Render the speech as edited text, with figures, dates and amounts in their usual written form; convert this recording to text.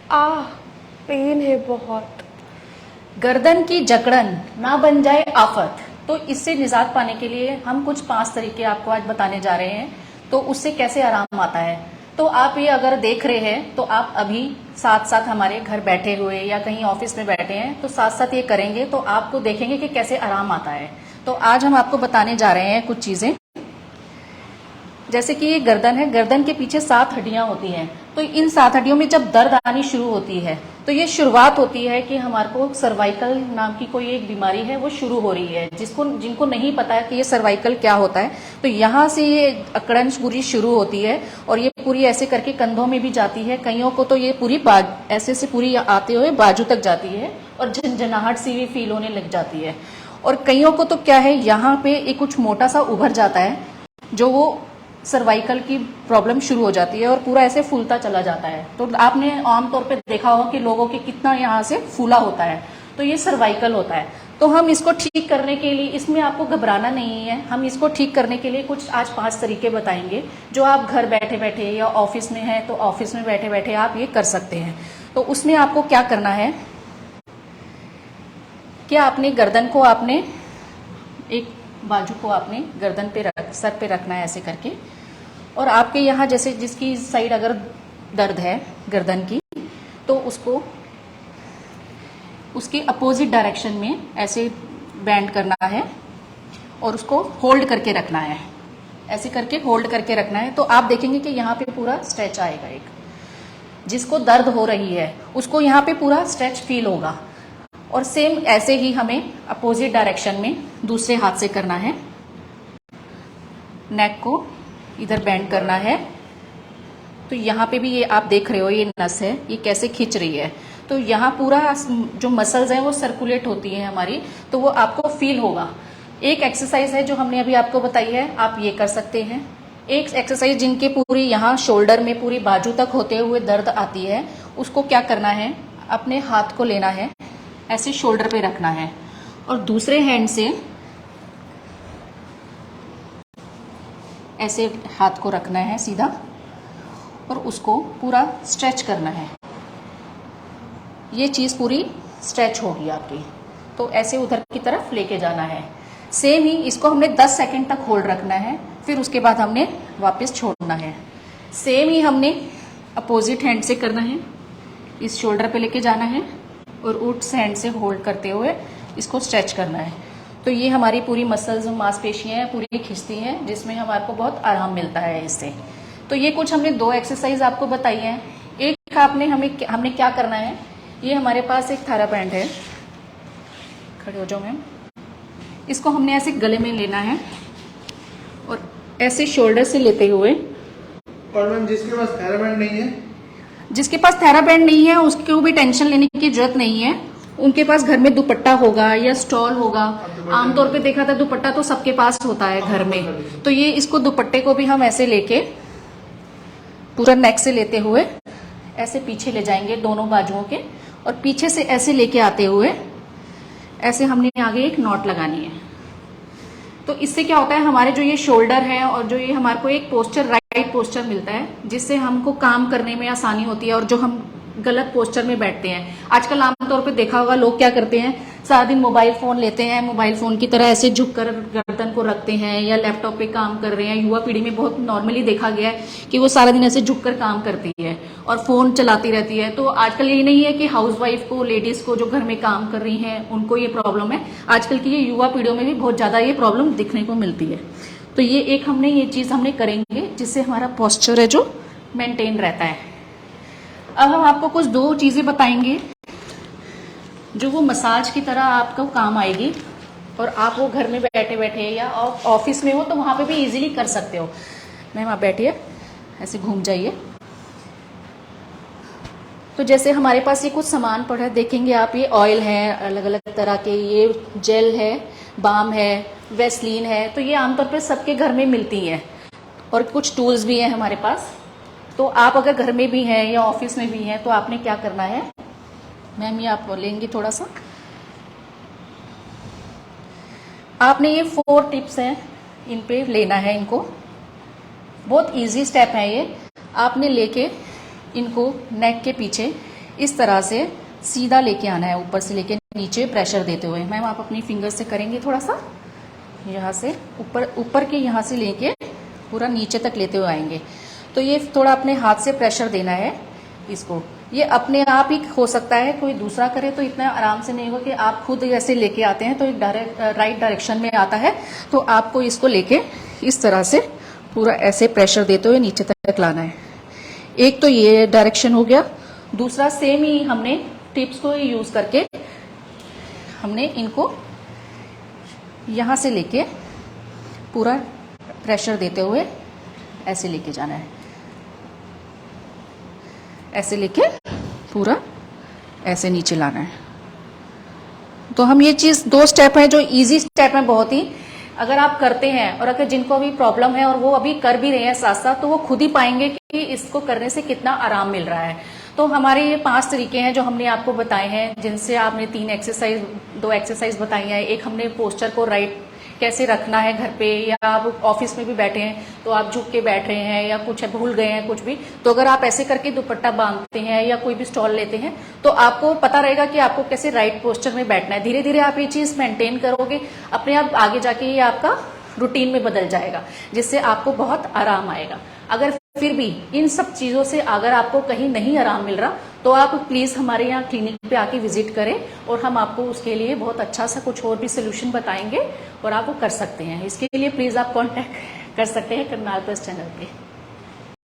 आह, pen है बहुत। गर्दन की जकड़न ना बन जाए आफत, तो इससे निजात पाने के लिए हम कुछ 5 तरीके आपको आज बताने जा रहे हैं। तो उससे कैसे आराम आता है, तो आप ये अगर देख रहे हैं तो आप अभी साथ साथ हमारे घर बैठे हुए या कहीं ऑफिस में बैठे हैं तो साथ साथ ये करेंगे तो आपको देखेंगे कि कैसे आराम आता है। तो आज हम आपको बताने जा रहे हैं कुछ चीजें। जैसे कि ये गर्दन है, गर्दन के पीछे 7 हड्डियां होती हैं। तो इन 7 हड्डियों में जब दर्द आनी शुरू होती है तो ये शुरुआत होती है कि हमारे को सर्वाइकल नाम की कोई एक बीमारी है वो शुरू हो रही है। जिनको नहीं पता है कि ये सर्वाइकल क्या होता है, तो यहाँ से ये अकड़न पूरी शुरू होती है और ये पूरी ऐसे करके कंधों में भी जाती है। कईयों को तो ये पूरी ऐसे से पूरी आते हुए बाजू तक जाती है और झंझनाहट सी भी फील होने लग जाती है। और कईयों को तो क्या है, यहाँ पे एक कुछ मोटा सा उभर जाता है जो वो सर्वाइकल की प्रॉब्लम शुरू हो जाती है और पूरा ऐसे फूलता चला जाता है। तो आपने आमतौर पे देखा होगा कि लोगों के कितना यहाँ से फूला होता है, तो ये सर्वाइकल होता है। तो हम इसको ठीक करने के लिए, इसमें आपको घबराना नहीं है, हम इसको ठीक करने के लिए कुछ आज 5 तरीके बताएंगे जो आप घर बैठे बैठे या ऑफिस में है तो ऑफिस में बैठे बैठे आप ये कर सकते हैं। तो उसमें आपको क्या करना है कि आपने गर्दन को, आपने एक बाजू को आपने गर्दन पे सर पे रखना है ऐसे करके, और आपके यहाँ जैसे जिसकी साइड अगर दर्द है गर्दन की तो उसको उसके अपोजिट डायरेक्शन में ऐसे बैंड करना है और उसको होल्ड करके रखना है। ऐसे करके होल्ड करके रखना है तो आप देखेंगे कि यहाँ पे पूरा स्ट्रेच आएगा। एक जिसको दर्द हो रही है उसको यहाँ पे पूरा स्ट्रेच फील होगा। और सेम ऐसे ही हमें अपोजिट डायरेक्शन में दूसरे हाथ से करना है। नेक को इधर बेंड करना है। तो यहाँ पे भी ये आप देख रहे हो, ये नस है, ये कैसे खींच रही है। तो यहाँ पूरा जो मसल्स हैं वो सर्कुलेट होती है हमारी, तो वो आपको फील होगा। एक एक्सरसाइज है जो हमने अभी आपको बताई है, आप ये कर सकते हैं। एक एक्सरसाइज जिनके पूरी यहाँ शोल्डर में पूरी बाजू तक होते हुए दर्द आती है, उसको क्या करना है, अपने हाथ को लेना है, ऐसे शोल्डर पे रखना है और दूसरे हैंड से ऐसे हाथ को रखना है सीधा और उसको पूरा स्ट्रेच करना है। ये चीज़ पूरी स्ट्रेच होगी आपकी, तो ऐसे उधर की तरफ लेके जाना है। सेम ही इसको हमने 10 सेकंड तक होल्ड रखना है, फिर उसके बाद हमने वापस छोड़ना है। सेम ही हमने अपोजिट हैंड से करना है, इस शोल्डर पे लेके जाना है और उस हैंड से होल्ड करते हुए इसको स्ट्रेच करना है। तो ये हमारी पूरी मसल्स मांसपेशियां पूरी खिंचती हैं, जिसमें हमारे को बहुत आराम मिलता है इससे। तो ये कुछ हमने 2 एक्सरसाइज आपको बताई हैं। एक हमने क्या करना है, ये हमारे पास एक थायराबैंड है, खड़े हो जाओ मैम। इसको हमने ऐसे गले में लेना है और ऐसे शोल्डर से लेते हुए, और मैम जिसके पास थायराबैंड नहीं है, जिसके पास थायराबैंड नहीं है उसको भी टेंशन लेने की जरूरत नहीं है। उनके पास घर में दुपट्टा होगा या स्टॉल होगा। आमतौर पे देखा था दुपट्टा तो सबके पास होता है घर में, तो ये इसको दुपट्टे को भी हम ऐसे लेके पूरा नेक से लेते हुए ऐसे पीछे ले जाएंगे दोनों बाजुओं के, और पीछे से ऐसे लेके आते हुए ऐसे हमने आगे एक नॉट लगानी है। तो इससे क्या होता है, हमारे जो ये शोल्डर है और जो ये हमारे को एक पोस्चर, राइट पोस्चर मिलता है, जिससे हमको काम करने में आसानी होती है। और जो हम गलत पोस्चर में बैठते हैं, आजकल आमतौर पे देखा होगा लोग क्या करते हैं, सारा दिन मोबाइल फोन लेते हैं, मोबाइल फोन की तरह ऐसे झुक कर गर्दन को रखते हैं या लैपटॉप पे काम कर रहे हैं। युवा पीढ़ी में बहुत नॉर्मली देखा गया है कि वो सारा दिन ऐसे झुक कर काम करती है और फोन चलाती रहती है। तो आजकल ये नहीं है कि हाउसवाइफ को, लेडीज को जो घर में काम कर रही हैं उनको ये प्रॉब्लम है, आजकल की ये युवा पीढ़ियों में भी बहुत ज्यादा ये प्रॉब्लम दिखने को मिलती है। तो ये एक हमने ये चीज हमने करेंगे जिससे हमारा पोस्चर है जो मेंटेन रहता है। अब हम आपको कुछ 2 चीजें बताएंगे जो वो मसाज की तरह आपको काम आएगी, और आप वो घर में बैठे बैठे या ऑफिस में हो तो वहां पे भी इजीली कर सकते हो। मैम आप बैठिए, ऐसे घूम जाइए। तो जैसे हमारे पास ये कुछ सामान पड़ा है, देखेंगे आप, ये ऑयल है अलग अलग तरह के, ये जेल है, बाम है, वेस्लीन है, तो ये आमतौर पर सबके घर में मिलती है। और कुछ टूल्स भी हैं हमारे पास। तो आप अगर घर में भी हैं या ऑफिस में भी हैं तो आपने क्या करना है, मैम ये आप लेंगे थोड़ा सा, आपने ये 4 टिप्स हैं, इन पे लेना है इनको। बहुत इजी स्टेप है ये। आपने लेके इनको नेक के पीछे इस तरह से सीधा लेके आना है, ऊपर से लेके नीचे प्रेशर देते हुए। मैम आप अपनी फिंगर से करेंगे थोड़ा सा, यहाँ से ऊपर के यहाँ से लेके पूरा नीचे तक लेते हुए आएंगे। तो ये थोड़ा अपने हाथ से प्रेशर देना है इसको। ये अपने आप ही हो सकता है, कोई दूसरा करे तो इतना आराम से नहीं होगा कि आप खुद ऐसे लेके आते हैं तो एक राइट डायरेक्शन में आता है। तो आपको इसको लेके इस तरह से पूरा ऐसे प्रेशर देते हुए नीचे तक लाना है। एक तो ये डायरेक्शन हो गया। दूसरा सेम ही हमने टिप्स को यूज करके हमने इनको यहां से लेके पूरा प्रेशर देते हुए ऐसे लेके जाना है, ऐसे लेके पूरा ऐसे नीचे लाना है। तो हम ये चीज 2 स्टेप है जो इजी स्टेप है बहुत ही। अगर आप करते हैं और अगर जिनको अभी प्रॉब्लम है और वो अभी कर भी रहे हैं साथ साथ, तो वो खुद ही पाएंगे कि इसको करने से कितना आराम मिल रहा है। तो हमारे ये 5 तरीके हैं जो हमने आपको बताए हैं, जिनसे आपने 2 एक्सरसाइज बताई है। एक हमने पोस्चर को राइट कैसे रखना है घर पे, या आप ऑफिस में भी बैठे हैं तो आप झुक के बैठ रहे हैं या कुछ भूल गए हैं कुछ भी, तो अगर आप ऐसे करके दुपट्टा बांधते हैं या कोई भी स्टॉल लेते हैं तो आपको पता रहेगा कि आपको कैसे राइट पोस्चर में बैठना है। धीरे धीरे आप ये चीज मेंटेन करोगे, अपने आप आगे जाके ये आपका रूटीन में बदल जाएगा, जिससे आपको बहुत आराम आएगा। अगर फिर भी इन सब चीजों से अगर आपको कहीं नहीं आराम मिल रहा तो आप प्लीज हमारे यहाँ क्लिनिक पे आके विजिट करें और हम आपको उसके लिए बहुत अच्छा सा कुछ और भी सोल्यूशन बताएंगे और आप वो कर सकते हैं। इसके लिए प्लीज आप कांटेक्ट कर सकते हैं करनाल प्रेस चैनल पे।